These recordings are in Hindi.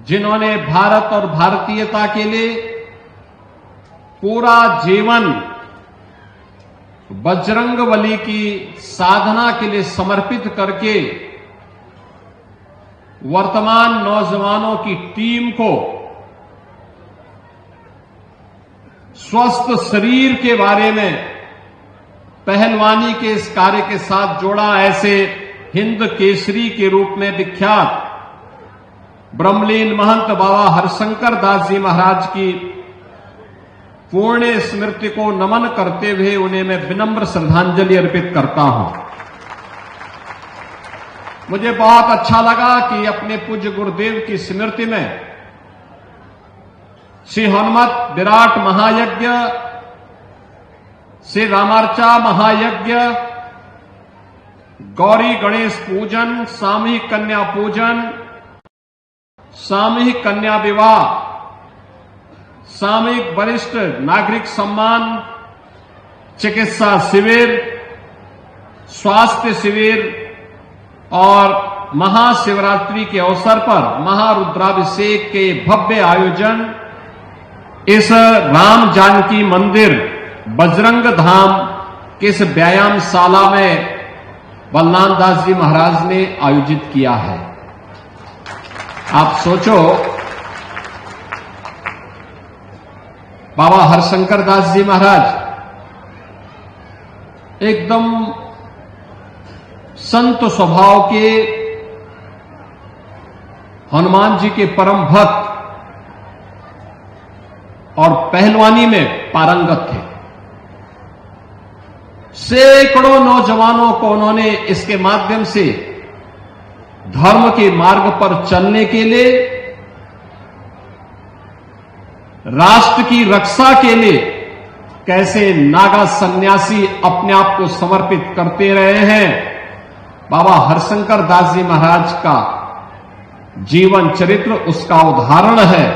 जिन्होंने भारत और भारतीयता के लिए पूरा जीवन बजरंगबली की साधना के लिए समर्पित करके वर्तमान नौजवानों की टीम को स्वस्थ शरीर के बारे में पहलवानी के इस कार्य के साथ जोड़ा। ऐसे हिंद केसरी के रूप में विख्यात ब्रह्मलीन महंत बाबा हरशंकर दास जी महाराज की पुण्य स्मृति को नमन करते हुए उन्हें मैं विनम्र श्रद्धांजलि अर्पित करता हूं। मुझे बहुत अच्छा लगा कि अपने पूज्य गुरुदेव की स्मृति में श्री हनुमत विराट महायज्ञ, श्री रामार्चा महायज्ञ, गौरी गणेश पूजन, सामूहिक कन्या पूजन, सामूहिक कन्या विवाह, सामूहिक वरिष्ठ नागरिक सम्मान, चिकित्सा शिविर, स्वास्थ्य शिविर और महाशिवरात्रि के अवसर पर महारुद्राभिषेक के भव्य आयोजन इस राम जानकी मंदिर बजरंग धाम के इस व्यायामशाला में बलराम दास जी महाराज ने आयोजित किया है। आप सोचो, बाबा हरशंकर दास जी महाराज एकदम संत स्वभाव के हनुमान जी के परम भक्त और पहलवानी में पारंगत थे। सैकड़ों नौजवानों को उन्होंने इसके माध्यम से धर्म के मार्ग पर चलने के लिए, राष्ट्र की रक्षा के लिए कैसे नागा सन्यासी अपने आप को समर्पित करते रहे हैं। बाबा हरशंकर दास जी महाराज का जीवन चरित्र उसका उदाहरण है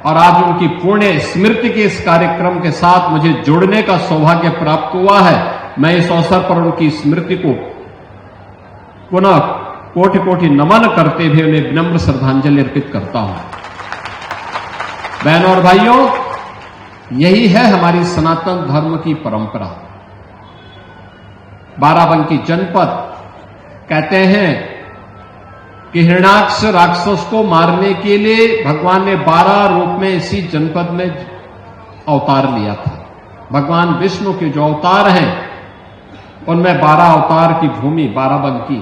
और आज उनकी पुण्य स्मृति के इस कार्यक्रम के साथ मुझे जुड़ने का सौभाग्य प्राप्त हुआ है। मैं इस अवसर पर उनकी स्मृति को पुनः कोटि कोटि नमन करते हुए उन्हें विनम्र श्रद्धांजलि अर्पित करता हूं। बहनों और भाइयों, यही है हमारी सनातन धर्म की परंपरा। बाराबंकी जनपद कहते हैं कि हिरण्याक्ष राक्षस को मारने के लिए भगवान ने 12 रूप में इसी जनपद में अवतार लिया था। भगवान विष्णु के जो अवतार हैं उनमें 12 अवतार की भूमि बाराबंकी।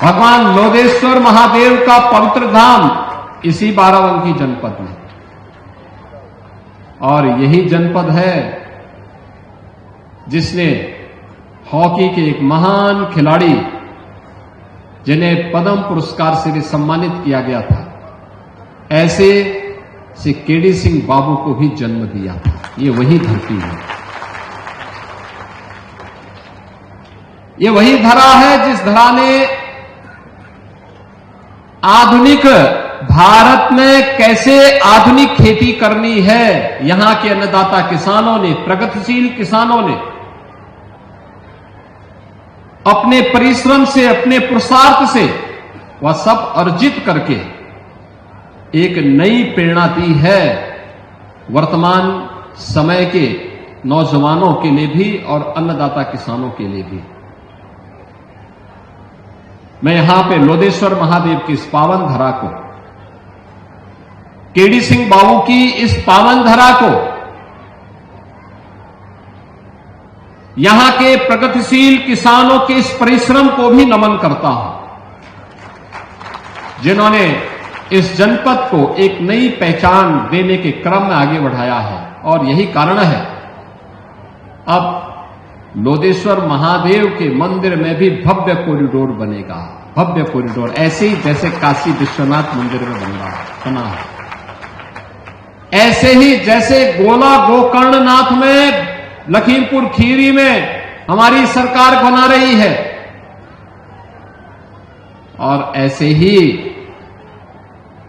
भगवान लोदेश्वर महादेव का पवित्र धाम इसी बाराबंकी जनपद में, और यही जनपद है जिसने हॉकी के एक महान खिलाड़ी जिन्हें पद्म पुरस्कार से भी सम्मानित किया गया था, ऐसे से केडी सिंह बाबू को भी जन्म दिया था। ये वही धरती है, ये वही धरा है जिस धरा ने आधुनिक भारत में कैसे आधुनिक खेती करनी है, यहां के अन्नदाता किसानों ने, प्रगतिशील किसानों ने अपने परिश्रम से, अपने पुरुषार्थ से वह सब अर्जित करके एक नई प्रेरणा दी है वर्तमान समय के नौजवानों के लिए भी और अन्नदाता किसानों के लिए भी। मैं यहां पे लोदेश्वर महादेव की इस पावन धरा को, केडी सिंह बाबू की इस पावन धरा को, यहां के प्रगतिशील किसानों के इस परिश्रम को भी नमन करता हूं, जिन्होंने इस जनपद को एक नई पहचान देने के क्रम में आगे बढ़ाया है। और यही कारण है अब लोदेश्वर महादेव के मंदिर में भी भव्य कॉरिडोर बनेगा। भव्य कॉरिडोर ऐसे ही जैसे काशी विश्वनाथ मंदिर में बना है, ऐसे ही जैसे गोला गोकर्णनाथ में, लखीमपुर खीरी में हमारी सरकार बना रही है, और ऐसे ही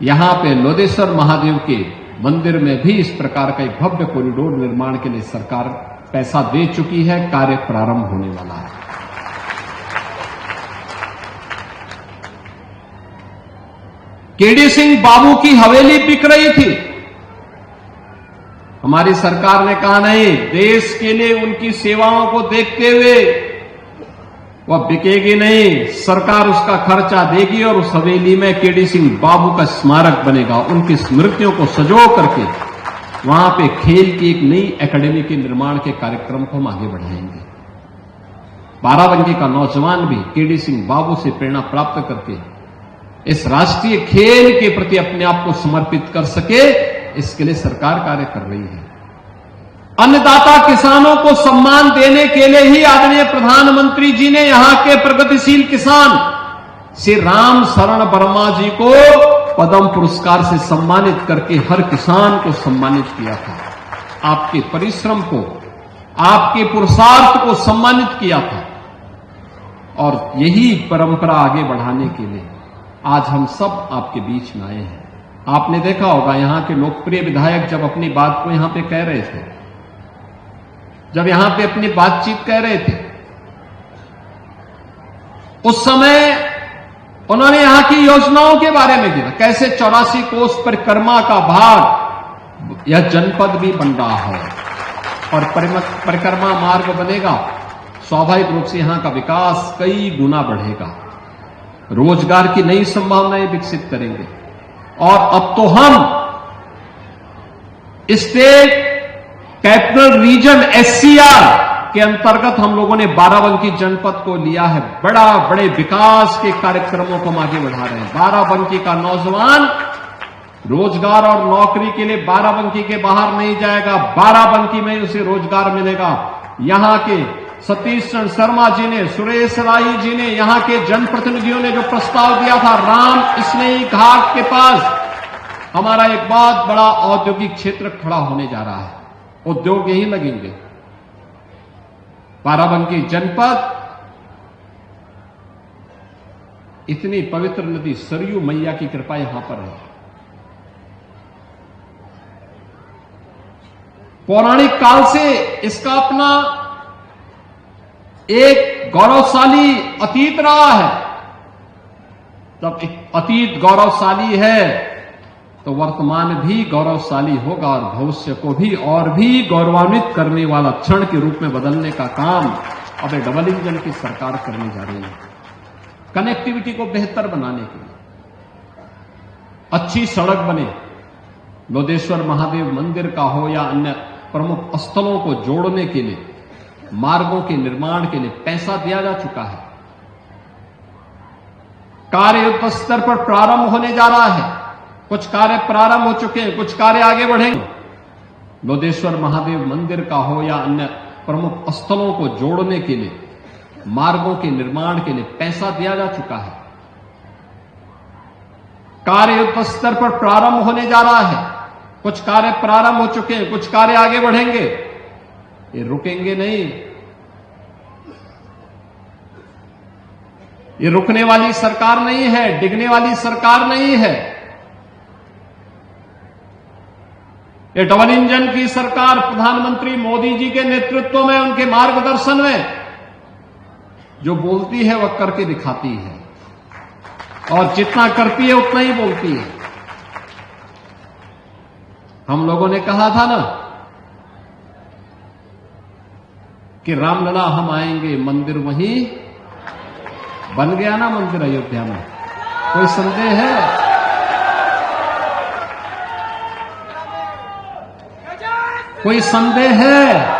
यहां पे लोदेश्वर महादेव के मंदिर में भी इस प्रकार का एक भव्य कॉरिडोर निर्माण के लिए सरकार पैसा दे चुकी है। कार्य प्रारंभ होने वाला है। केडी सिंह बाबू की हवेली बिक रही थी। हमारी सरकार ने कहा नहीं, देश के लिए उनकी सेवाओं को देखते हुए वह बिकेगी नहीं, सरकार उसका खर्चा देगी और उस हवेली में केडी सिंह बाबू का स्मारक बनेगा। उनकी स्मृतियों को सजो करके वहां पे खेल की एक नई एकेडमी के निर्माण के कार्यक्रम को हम आगे बढ़ाएंगे। बाराबंकी का नौजवान भी केडी सिंह बाबू से प्रेरणा प्राप्त करके इस राष्ट्रीय खेल के प्रति अपने आप को समर्पित कर सके, इसके लिए सरकार कार्य कर रही है। अन्नदाता किसानों को सम्मान देने के लिए ही आदरणीय प्रधानमंत्री जी ने यहां के प्रगतिशील किसान श्री राम शरण वर्मा जी को पद्म पुरस्कार से सम्मानित करके हर किसान को सम्मानित किया था। आपके परिश्रम को, आपके पुरुषार्थ को सम्मानित किया था। और यही परंपरा आगे बढ़ाने के लिए आज हम सब आपके बीच में आए हैं। आपने देखा होगा यहां के लोकप्रिय विधायक जब अपनी बात को यहां पे कह रहे थे, जब यहां पे अपनी बातचीत कह रहे थे, उस समय उन्होंने यहां की योजनाओं के बारे में गिना, कैसे 84 कोस परिक्रमा का भाग यह जनपद भी बन रहा है और परिक्रमा मार्ग बनेगा, स्वाभाविक रूप से यहां का विकास कई गुना बढ़ेगा, रोजगार की नई संभावनाएं विकसित करेंगे। और अब तो हम स्टेट कैपिटल रीजन SCR के अंतर्गत हम लोगों ने बाराबंकी जनपद को लिया है। बड़े विकास के कार्यक्रमों को हम आगे बढ़ा रहे हैं। बाराबंकी का नौजवान रोजगार और नौकरी के लिए बाराबंकी के बाहर नहीं जाएगा, बाराबंकी में उसे रोजगार मिलेगा। यहां के सतीश चंद्र शर्मा जी ने, सुरेश राय जी ने, यहां के जनप्रतिनिधियों ने जो प्रस्ताव दिया था, राम स्नेही घाट के पास हमारा एक बहुत बड़ा औद्योगिक क्षेत्र खड़ा होने जा रहा है, उद्योग यहीं लगेंगे। बाराबंकी जनपद इतनी पवित्र नदी सरयू मैया की कृपा यहां पर है। पौराणिक काल से इसका अपना एक गौरवशाली अतीत रहा है। तब अतीत गौरवशाली है तो वर्तमान भी गौरवशाली होगा और भविष्य को भी और भी गौरवान्वित करने वाला क्षण के रूप में बदलने का काम अब डबल इंजन की सरकार करने जा रही है। कनेक्टिविटी को बेहतर बनाने के लिए अच्छी सड़क बने, लोधेश्वर महादेव मंदिर का हो या अन्य प्रमुख स्थलों को जोड़ने के लिए मार्गों के निर्माण के लिए पैसा दिया जा चुका है। कार्य युद्ध स्तर पर प्रारंभ होने जा रहा है, कुछ कार्य प्रारंभ हो चुके हैं, कुछ कार्य आगे बढ़ेंगे। लोधेश्वर महादेव मंदिर का हो या अन्य प्रमुख स्थलों को जोड़ने के लिए मार्गों के निर्माण के लिए पैसा दिया जा चुका है। कार्य युद्ध स्तर पर प्रारंभ होने जा रहा है, कुछ कार्य प्रारंभ हो चुके हैं, कुछ कार्य आगे बढ़ेंगे। ये रुकेंगे नहीं, ये रुकने वाली सरकार नहीं है, डिगने वाली सरकार नहीं है। ये डबल इंजन की सरकार प्रधानमंत्री मोदी जी के नेतृत्व में, उनके मार्गदर्शन में जो बोलती है वह करके दिखाती है, और जितना करती है उतना ही बोलती है। हम लोगों ने कहा था ना कि रामलला हम आएंगे, मंदिर वहीं बन गया ना, मंदिर अयोध्या में। कोई संदेह है? कोई संदेह है?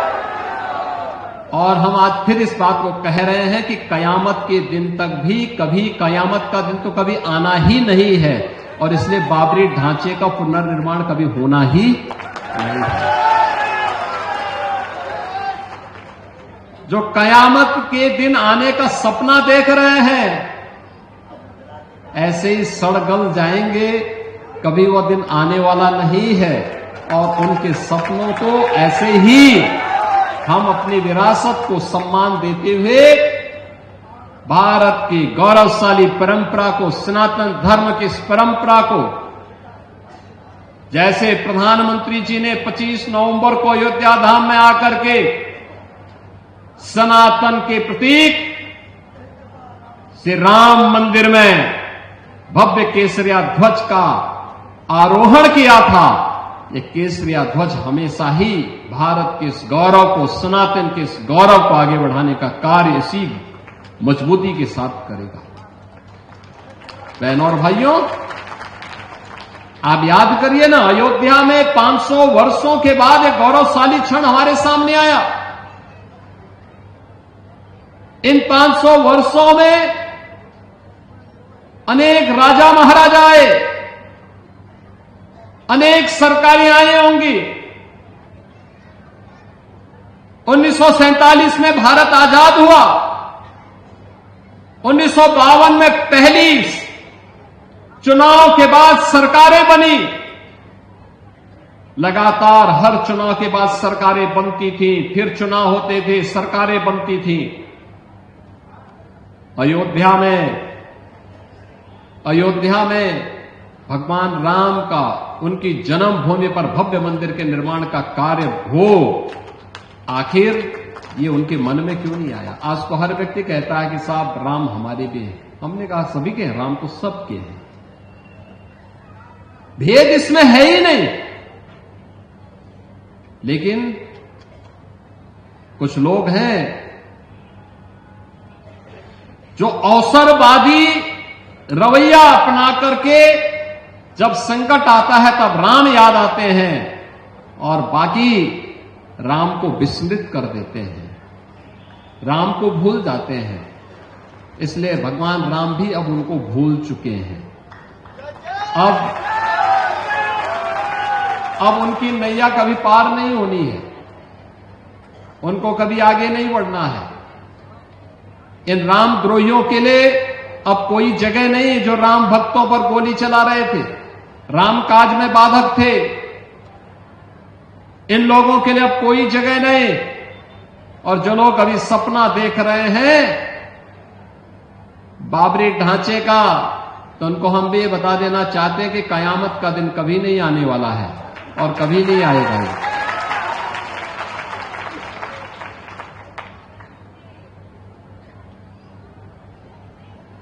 और हम आज फिर इस बात को कह रहे हैं कि कयामत के दिन तक भी कभी, कयामत का दिन तो कभी आना ही नहीं है, और इसलिए बाबरी ढांचे का पुनर्निर्माण कभी होना ही नहीं है। जो कयामत के दिन आने का सपना देख रहे हैं, ऐसे ही सड़ गल जाएंगे, कभी वह दिन आने वाला नहीं है। और उनके सपनों को ऐसे ही हम अपनी विरासत को सम्मान देते हुए भारत की गौरवशाली परंपरा को, सनातन धर्म की इस परंपरा को, जैसे प्रधानमंत्री जी ने 25 नवंबर को अयोध्या धाम में आकर के सनातन के प्रतीक श्री राम मंदिर में भव्य केसरिया ध्वज का आरोहण किया था। ये केसरिया ध्वज हमेशा ही भारत के इस गौरव को, सनातन के इस गौरव को आगे बढ़ाने का कार्य इसी मजबूती के साथ करेगा। बहनों और भाइयों, आप याद करिए ना, अयोध्या में 500 वर्षों के बाद एक गौरवशाली क्षण हमारे सामने आया। इन 500 वर्षों में अनेक राजा महाराजा आए, अनेक सरकारें आई होंगी। 1947 में भारत आजाद हुआ। 1952 में पहली चुनाव के बाद सरकारें बनी। लगातार हर चुनाव के बाद सरकारें बनती थी, फिर चुनाव होते थे, सरकारें बनती थी। अयोध्या में भगवान राम का, उनकी जन्मभूमि पर भव्य मंदिर के निर्माण का कार्य हो, आखिर ये उनके मन में क्यों नहीं आया? आज तो हर व्यक्ति कहता है कि साहब राम हमारे भी हैं। हमने कहा सभी के हैं, राम तो सबके हैं, भेद इसमें है ही नहीं। लेकिन कुछ लोग हैं जो अवसरवादी रवैया अपना करके जब संकट आता है तब राम याद आते हैं और बाकी राम को विस्मृत कर देते हैं, राम को भूल जाते हैं। इसलिए भगवान राम भी अब उनको भूल चुके हैं। अब उनकी नैया कभी पार नहीं होनी है, उनको कभी आगे नहीं बढ़ना है। इन रामद्रोहियों के लिए अब कोई जगह नहीं जो राम भक्तों पर गोली चला रहे थे, राम काज में बाधक थे। इन लोगों के लिए अब कोई जगह नहीं। और जो लोग अभी सपना देख रहे हैं बाबरी ढांचे का, तो उनको हम भी ये बता देना चाहते हैं कि कयामत का दिन कभी नहीं आने वाला है और कभी नहीं आएगा।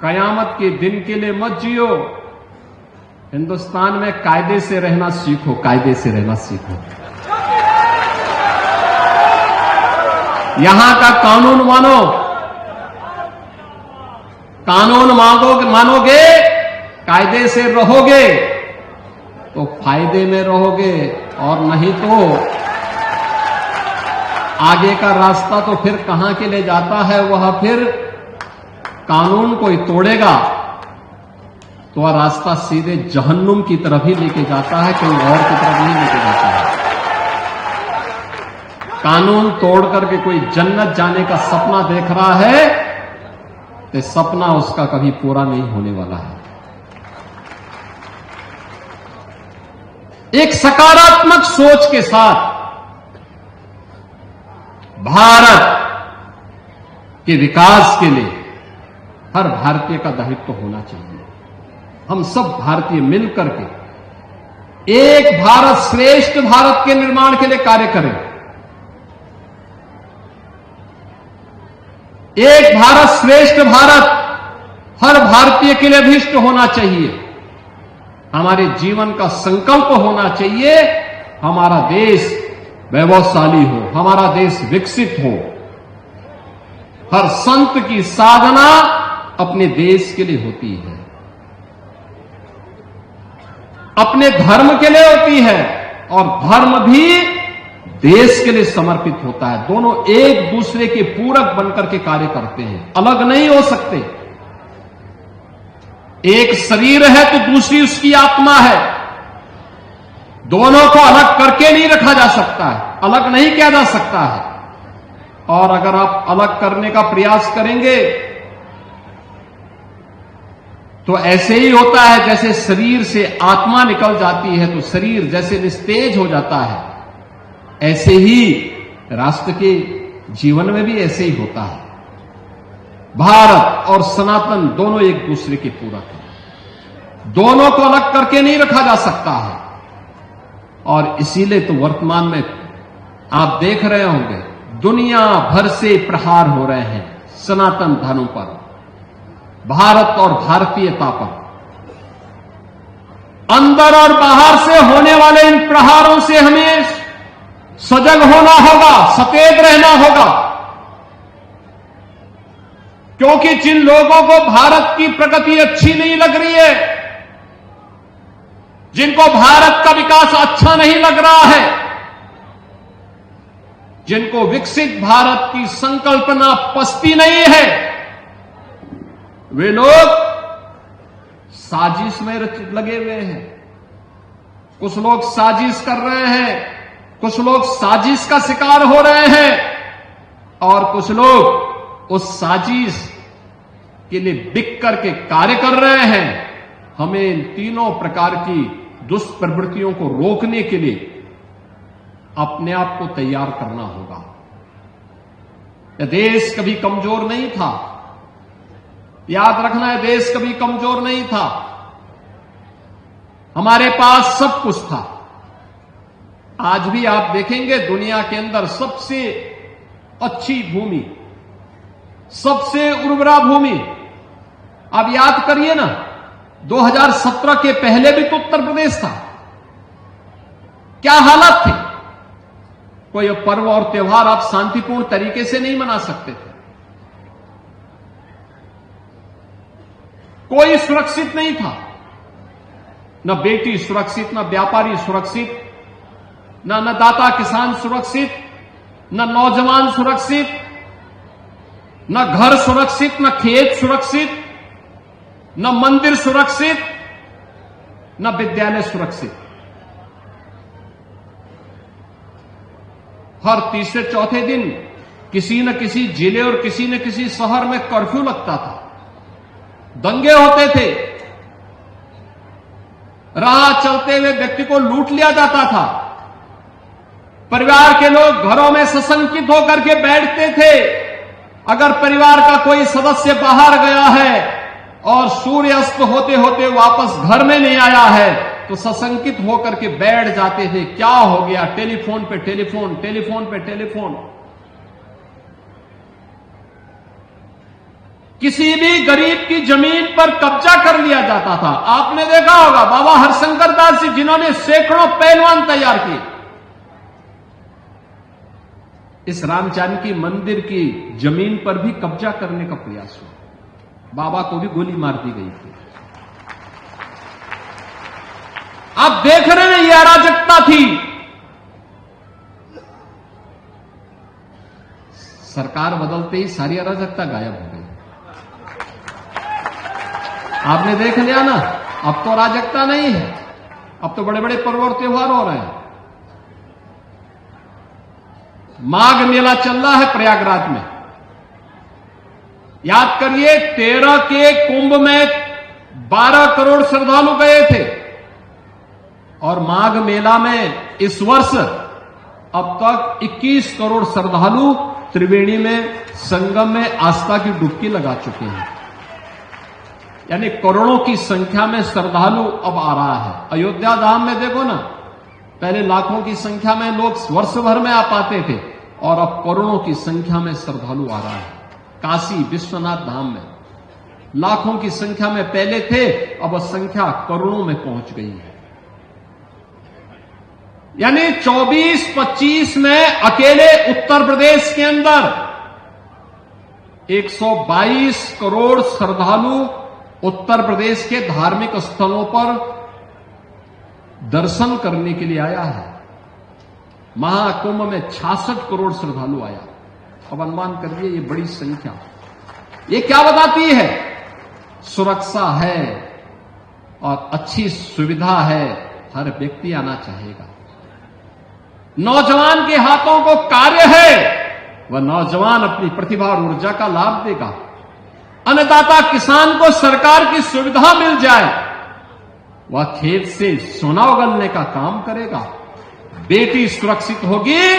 कयामत के दिन के लिए मत जियो। हिंदुस्तान में कायदे से रहना सीखो, कायदे से रहना सीखो। यहां का कानून मानो, कानून मानोगे, कायदे से रहोगे तो फायदे में रहोगे, और नहीं तो आगे का रास्ता तो फिर कहां के लिए जाता है, वह फिर कानून कोई तोड़ेगा तो वह रास्ता सीधे जहन्नुम की तरफ ही लेके जाता है, कहीं और की तरफ नहीं लेके जाता है। कानून तोड़ करके कोई जन्नत जाने का सपना देख रहा है तो सपना उसका कभी पूरा नहीं होने वाला है। एक सकारात्मक सोच के साथ भारत के विकास के लिए हर भारतीय का दायित्व होना चाहिए। हम सब भारतीय मिलकर के एक भारत श्रेष्ठ भारत के निर्माण के लिए कार्य करें। एक भारत श्रेष्ठ भारत हर भारतीय के लिए अभिष्ट होना चाहिए, हमारे जीवन का संकल्प होना चाहिए। हमारा देश वैभवशाली हो, हमारा देश विकसित हो। हर संत की साधना अपने देश के लिए होती है, अपने धर्म के लिए होती है, और धर्म भी देश के लिए समर्पित होता है। दोनों एक दूसरे के पूरक बनकर के कार्य करते हैं, अलग नहीं हो सकते। एक शरीर है तो दूसरी उसकी आत्मा है, दोनों को अलग करके नहीं रखा जा सकता है, अलग नहीं किया जा सकता है। और अगर आप अलग करने का प्रयास करेंगे तो ऐसे ही होता है जैसे शरीर से आत्मा निकल जाती है तो शरीर जैसे निस्तेज हो जाता है, ऐसे ही राष्ट्र के जीवन में भी ऐसे ही होता है। भारत और सनातन दोनों एक दूसरे के पूरक हैं, दोनों को अलग करके नहीं रखा जा सकता है। और इसीलिए तो वर्तमान में आप देख रहे होंगे दुनिया भर से प्रहार हो रहे हैं सनातन धर्म पर, भारत और भारतीयता पर। अंदर और बाहर से होने वाले इन प्रहारों से हमें सजग होना होगा, सचेत रहना होगा, क्योंकि जिन लोगों को भारत की प्रगति अच्छी नहीं लग रही है, जिनको भारत का विकास अच्छा नहीं लग रहा है, जिनको विकसित भारत की संकल्पना पसती नहीं है, वे लोग साजिश में लगे हुए हैं। कुछ लोग साजिश कर रहे हैं, कुछ लोग साजिश का शिकार हो रहे हैं, और कुछ लोग उस साजिश के लिए बिक करके कार्य कर रहे हैं। हमें इन तीनों प्रकार की दुष्प्रवृत्तियों को रोकने के लिए अपने आप को तैयार करना होगा। यह देश कभी कमजोर नहीं था, याद रखना है, देश कभी कमजोर नहीं था। हमारे पास सब कुछ था। आज भी आप देखेंगे दुनिया के अंदर सबसे अच्छी भूमि, सबसे उर्वरा भूमि, आप याद करिए ना, 2017 के पहले भी तो उत्तर प्रदेश था। क्या हालत थी? कोई पर्व और त्योहार आप शांतिपूर्ण तरीके से नहीं मना सकते थे, कोई सुरक्षित नहीं था, न बेटी सुरक्षित, न व्यापारी सुरक्षित, न अन्नदाता किसान सुरक्षित, न नौजवान सुरक्षित, न घर सुरक्षित, न खेत सुरक्षित, न मंदिर सुरक्षित, न विद्यालय सुरक्षित। हर तीसरे चौथे दिन किसी न किसी जिले और किसी न किसी शहर में कर्फ्यू लगता था, दंगे होते थे, राह चलते हुए व्यक्ति को लूट लिया जाता था, परिवार के लोग घरों में सशंकित होकर के बैठते थे। अगर परिवार का कोई सदस्य बाहर गया है और सूर्य अस्त होते होते वापस घर में नहीं आया है तो सशंकित होकर के बैठ जाते थे, क्या हो गया, टेलीफोन पे टेलीफोन, टेलीफोन पे टेलीफोन। किसी भी गरीब की जमीन पर कब्जा कर लिया जाता था। आपने देखा होगा बाबा हरशंकर दास जी, जिन्होंने सैकड़ों पहलवान तैयार किए, इस राम जानकी मंदिर की जमीन पर भी कब्जा करने का प्रयास हुआ, बाबा को भी गोली मार दी गई थी। आप देख रहे हैं ये अराजकता थी। सरकार बदलते ही सारी अराजकता गायब हो गई। आपने देख लिया ना, अब तो अराजकता नहीं है, अब तो बड़े बड़े पर्व और त्योहार हो रहे हैं। माघ मेला चल रहा है प्रयागराज में, याद करिए 13 के कुंभ में 12 करोड़ श्रद्धालु गए थे, और माघ मेला में इस वर्ष अब तक 21 करोड़ श्रद्धालु त्रिवेणी में संगम में आस्था की डुबकी लगा चुके हैं। यानी करोड़ों की संख्या में श्रद्धालु अब आ रहा है। अयोध्या धाम में देखो ना, पहले लाखों की संख्या में लोग वर्ष भर में आ पाते थे, और अब करोड़ों की संख्या में श्रद्धालु आ रहा है। काशी विश्वनाथ धाम में लाखों की संख्या में पहले थे, अब संख्या करोड़ों में पहुंच गई है। यानी 24-25 में अकेले उत्तर प्रदेश के अंदर 122 करोड़ श्रद्धालु उत्तर प्रदेश के धार्मिक स्थलों पर दर्शन करने के लिए आया है। महाकुंभ में 66 करोड़ श्रद्धालु आया। अब अनुमान करिए, ये बड़ी संख्या, ये क्या बताती है? सुरक्षा है और अच्छी सुविधा है, हर व्यक्ति आना चाहेगा। नौजवान के हाथों को कार्य है, वह नौजवान अपनी प्रतिभा और ऊर्जा का लाभ देगा। अन्नदाता किसान को सरकार की सुविधा मिल जाए, वह खेत से सोना उगलने का काम करेगा। बेटी सुरक्षित होगी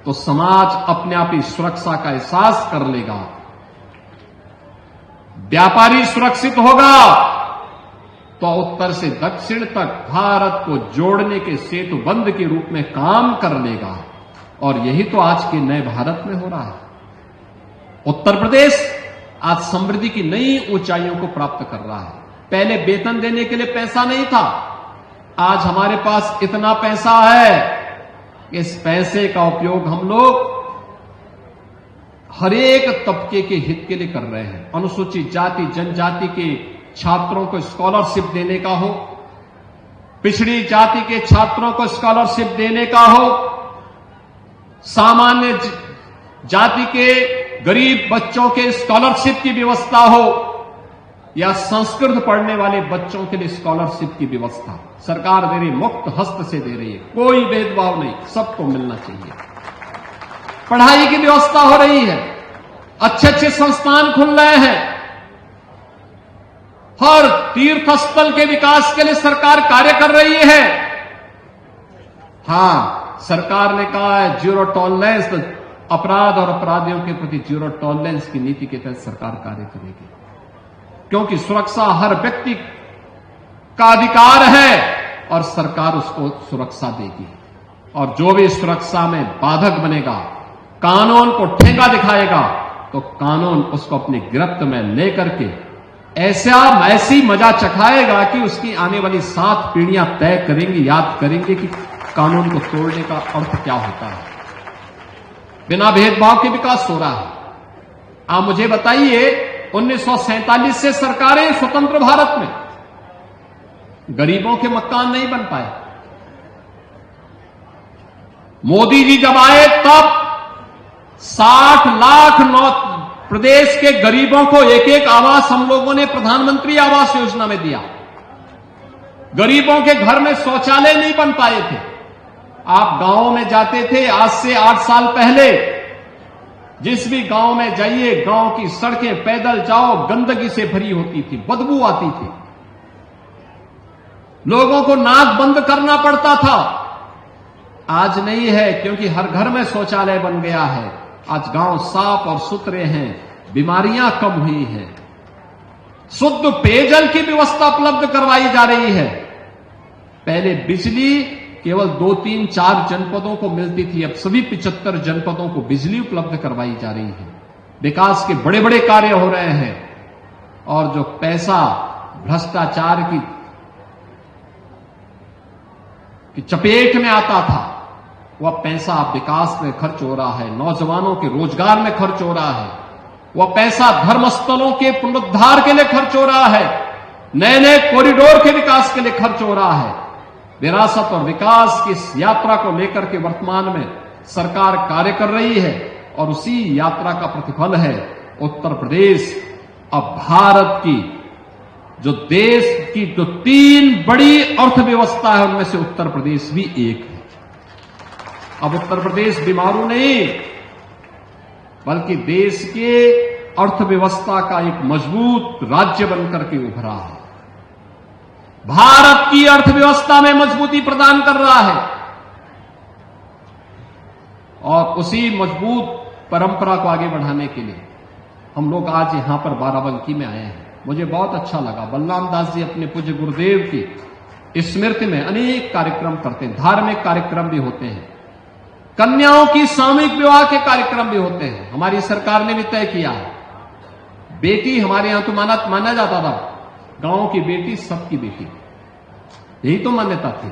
तो समाज अपने आप ही सुरक्षा का एहसास कर लेगा। व्यापारी सुरक्षित होगा तो उत्तर से दक्षिण तक भारत को जोड़ने के सेतु बंध के रूप में काम कर लेगा। और यही तो आज के नए भारत में हो रहा है। उत्तर प्रदेश आज समृद्धि की नई ऊंचाइयों को प्राप्त कर रहा है। पहले वेतन देने के लिए पैसा नहीं था। आज हमारे पास इतना पैसा है कि इस पैसे का उपयोग हम लोग हर एक तबके के हित के लिए कर रहे हैं। अनुसूचित जाति जनजाति के छात्रों को स्कॉलरशिप देने का हो, पिछड़ी जाति के छात्रों को स्कॉलरशिप देने का हो, सामान्य जाति के गरीब बच्चों के स्कॉलरशिप की व्यवस्था हो, या संस्कृत पढ़ने वाले बच्चों के लिए स्कॉलरशिप की व्यवस्था सरकार दे रही, मुक्त हस्त से दे रही है। कोई भेदभाव नहीं, सबको मिलना चाहिए। पढ़ाई की व्यवस्था हो रही है, अच्छे अच्छे संस्थान खुल रहे हैं, हर तीर्थ स्थल के विकास के लिए सरकार कार्य कर रही है। हां, सरकार ने कहा है जीरो टॉलरेंस, अपराध और अपराधियों के प्रति जीरो टॉलरेंस की नीति के तहत सरकार कार्य करेगी, क्योंकि सुरक्षा हर व्यक्ति का अधिकार है और सरकार उसको सुरक्षा देगी। और जो भी सुरक्षा में बाधक बनेगा, कानून को ठेंगा दिखाएगा, तो कानून उसको अपनी गिरफ्त में लेकर के ऐसी मजा चखाएगा कि उसकी आने वाली 7 पीढ़ियां तय करेंगी, याद करेंगे कि कानून को तोड़ने का अर्थ क्या होता है। बिना भेदभाव के विकास हो रहा है। आप मुझे बताइए, 1947 से सरकारें स्वतंत्र भारत में गरीबों के मकान नहीं बन पाए। मोदी जी जब आए तब 60 लाख प्रदेश के गरीबों को एक एक आवास हम लोगों ने प्रधानमंत्री आवास योजना में दिया। गरीबों के घर में शौचालय नहीं बन पाए थे। आप गांवों में जाते थे, आज से 8 साल पहले जिस भी गांव में जाइए, गांव की सड़कें पैदल जाओ गंदगी से भरी होती थी, बदबू आती थी, लोगों को नाक बंद करना पड़ता था। आज नहीं है, क्योंकि हर घर में शौचालय बन गया है। आज गांव साफ और सुथरे हैं, बीमारियां कम हुई हैं, शुद्ध पेयजल की व्यवस्था उपलब्ध करवाई जा रही है। पहले बिजली केवल 2, 3, 4 जनपदों को मिलती थी, अब सभी 75 जनपदों को बिजली उपलब्ध करवाई जा रही है। विकास के बड़े बड़े कार्य हो रहे हैं। और जो पैसा भ्रष्टाचार की चपेट में आता था, वह पैसा विकास में खर्च हो रहा है, नौजवानों के रोजगार में खर्च हो रहा है, वह पैसा धर्मस्थलों के पुनरुद्धार के लिए खर्च हो रहा है, नए नए कॉरिडोर के विकास के लिए खर्च हो रहा है। विरासत और विकास की इस यात्रा को लेकर के वर्तमान में सरकार कार्य कर रही है, और उसी यात्रा का प्रतिफल है उत्तर प्रदेश अब भारत की जो देश की जो 3 बड़ी अर्थव्यवस्था है, उनमें से उत्तर प्रदेश भी एक है। अब उत्तर प्रदेश बीमारू नहीं, बल्कि देश के अर्थव्यवस्था का एक मजबूत राज्य बनकर के उभरा है। भारत की अर्थव्यवस्था में मजबूती प्रदान कर रहा है, और उसी मजबूत परंपरा को आगे बढ़ाने के लिए हम लोग आज यहां पर बाराबंकी में आए हैं। मुझे बहुत अच्छा लगा। बलराम दास जी अपने पूज्य गुरुदेव की स्मृति में अनेक कार्यक्रम करते हैं, धार्मिक कार्यक्रम भी होते हैं, कन्याओं की सामूहिक विवाह के कार्यक्रम भी होते हैं। हमारी सरकार ने भी तय किया है, बेटी हमारे यहां तो माना जाता था, गांव की बेटी सबकी बेटी, यही तो मान्यता थी।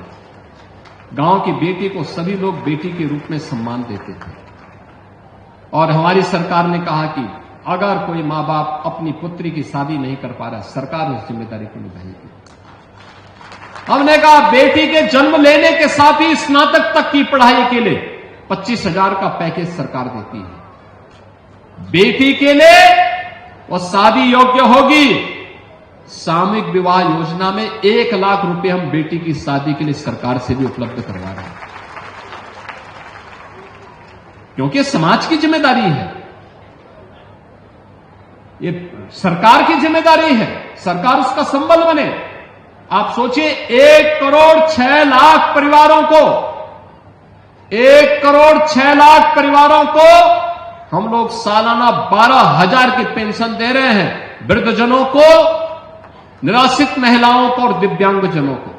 गांव की बेटी को सभी लोग बेटी के रूप में सम्मान देते थे। और हमारी सरकार ने कहा कि अगर कोई मां बाप अपनी पुत्री की शादी नहीं कर पा रहा, सरकार उस जिम्मेदारी को निभाएगी। हमने कहा बेटी के जन्म लेने के साथ ही स्नातक तक की पढ़ाई के लिए 25,000 का पैकेज सरकार देती है। बेटी के लिए वो शादी योग्य होगी, सामूहिक विवाह योजना में 1 लाख रुपए हम बेटी की शादी के लिए सरकार से भी उपलब्ध करवा रहे हैं, क्योंकि समाज की जिम्मेदारी है, ये सरकार की जिम्मेदारी है, सरकार उसका संबल बने। आप सोचिए 1 करोड़ 6 लाख परिवारों को, 1 करोड़ 6 लाख परिवारों को हम लोग सालाना 12,000 की पेंशन दे रहे हैं, वृद्धजनों को, निराश्रित महिलाओं को और दिव्यांगजनों को।